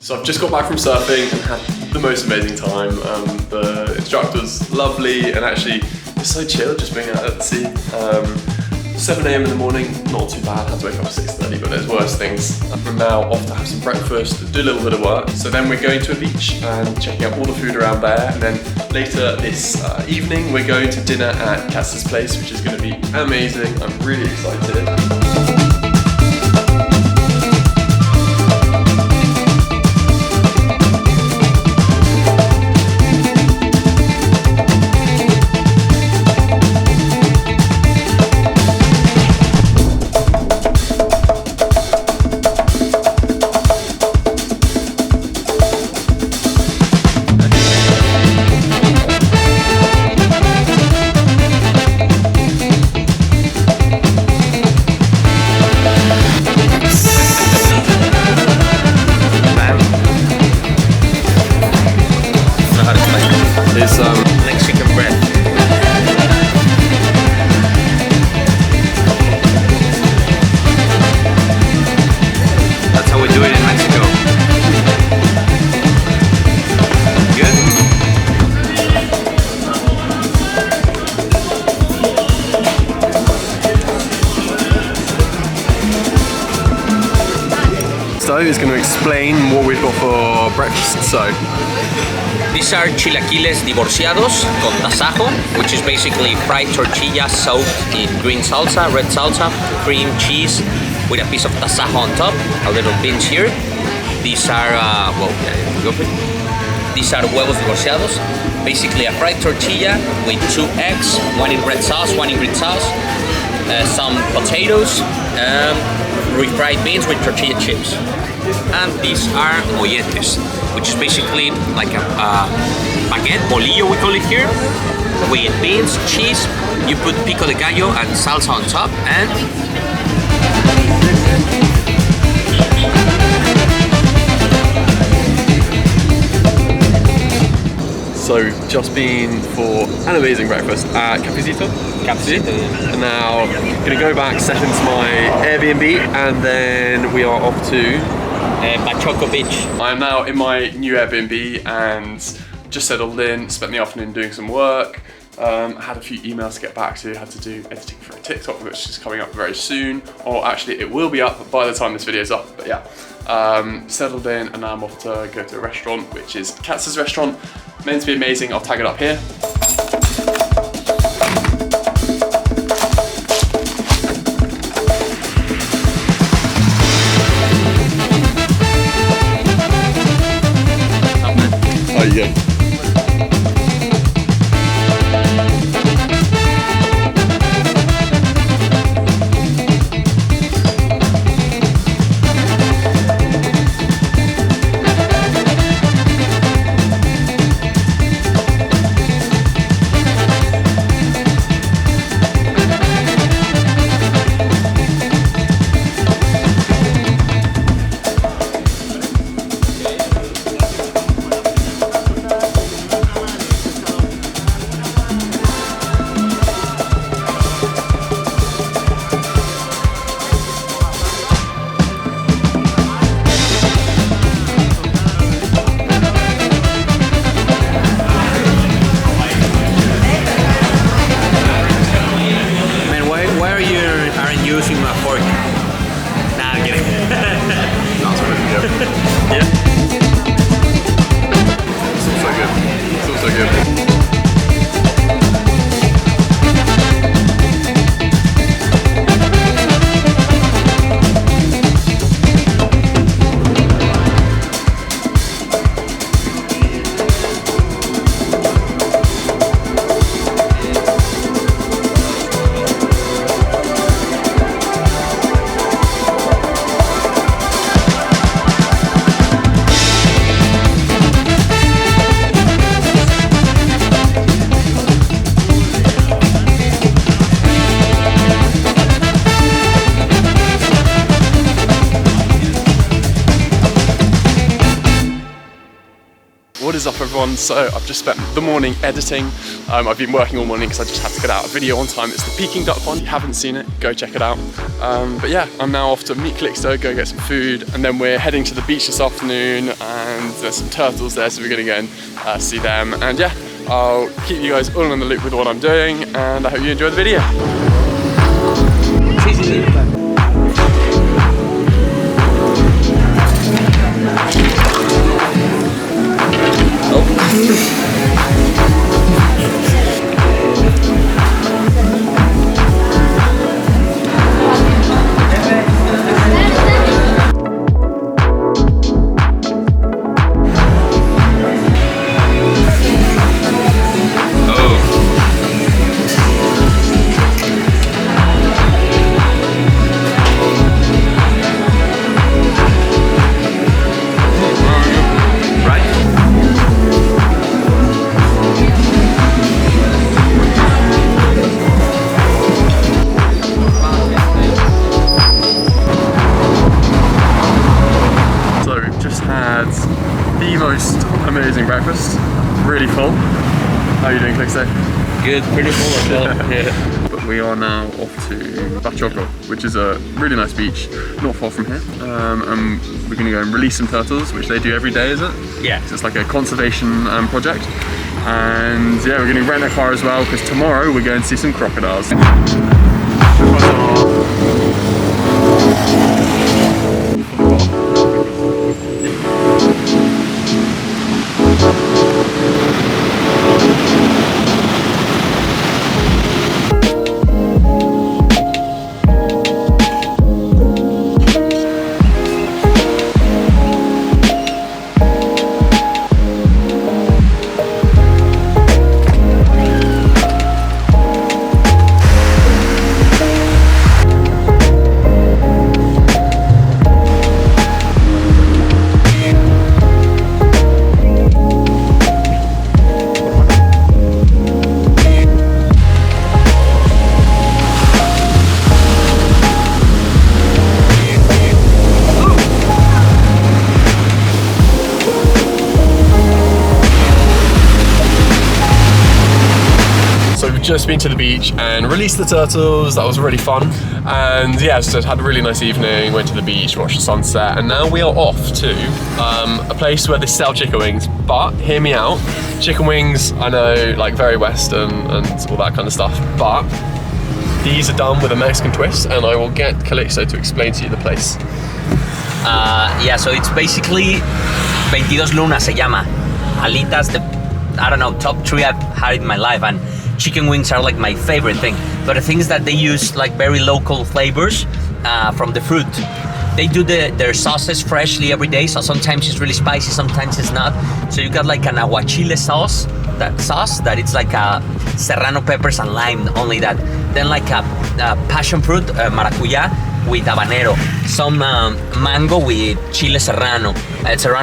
So I've just got back from surfing and had the most amazing time. The instructor was lovely and actually it was so chill just being out at the sea. 7 AM in the morning, not too bad. I had to wake up at 6:30, but there's worse things. I'm now off to have some breakfast, do a little bit of work. So then we're going to a beach and checking out all the food around there. And then later this evening, we're going to dinner at Katz's place, which is going to be amazing. I'm really excited. It's Mexican bread. That's how we do it in Mexico. Good? So he's going to explain what we've got for breakfast. So these are chilaquiles divorciados con tasajo, which is basically fried tortillas soaked in green salsa, red salsa, cream, cheese, with a piece of tasajo on top, a little beans here. These are, these are huevos divorciados, basically a fried tortilla with 2 eggs, one in red sauce, one in green sauce, some potatoes, refried beans with tortilla chips. And these are molletes, which is basically like a baguette, bolillo we call it here, with beans, cheese. You put pico de gallo and salsa on top, and so just been for an amazing breakfast at Cafecito. And now I'm gonna go back, set into my Airbnb, and then we are off to Bachoco Beach. I'm now in my new Airbnb and just settled in, spent the afternoon doing some work. I had a few emails to get back to, had to do editing for a TikTok which is coming up very soon, or actually it will be up by the time this video is up, but yeah. Settled in and now I'm off to go to a restaurant, which is Katz's restaurant, meant to be amazing. I'll tag it up here. Yeah. What is up everyone? So I've just spent the morning editing. I've been working all morning because I just had to get out a video on time. It's the Peking duck pond. If you haven't seen it, go check it out. But yeah, I'm now off to meet Calixto, go get some food, and then we're heading to the beach this afternoon, and there's some turtles there, so we're gonna go and see them. And yeah, I'll keep you guys all in the loop with what I'm doing, and I hope you enjoy the video. The most amazing breakfast, really full. How are you doing, Calixto? Good, pretty full as well. Yeah. But we are now off to Ep.4, which is a really nice beach, not far from here. And we're going to go and release some turtles, which they do every day, is it? Yeah. So it's like a conservation project. And yeah, we're going to rent a car as well, because tomorrow we're going to see some crocodiles. Just been to the beach and released the turtles. That was really fun, and yeah, so had a really nice evening, went to the beach, watched the sunset, and now we are off to a place where they sell chicken wings. But hear me out, chicken wings, I know, like very Western and all that kind of stuff, but these are done with a Mexican twist, and I will get Calixto to explain to you the place. Yeah, so it's basically 22 Luna se llama. Alitas, I don't know, top 3 I've had in my life, and chicken wings are like my favorite thing. But the thing is that they use like very local flavors from the fruit. They do their sauces freshly every day, so sometimes it's really spicy, sometimes it's not. So you got like an aguachile sauce, that it's like serrano peppers and lime, only that. Then like a passion fruit, maracuya, with habanero, some mango with chile serrano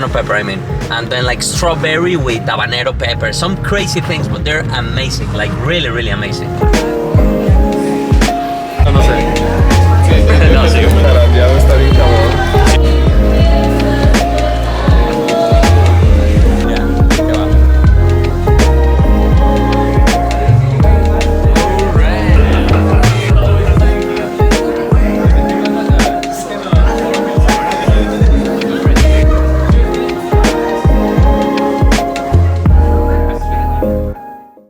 pepper I mean, and then like strawberry with habanero pepper, some crazy things, but they're amazing, like really, really amazing.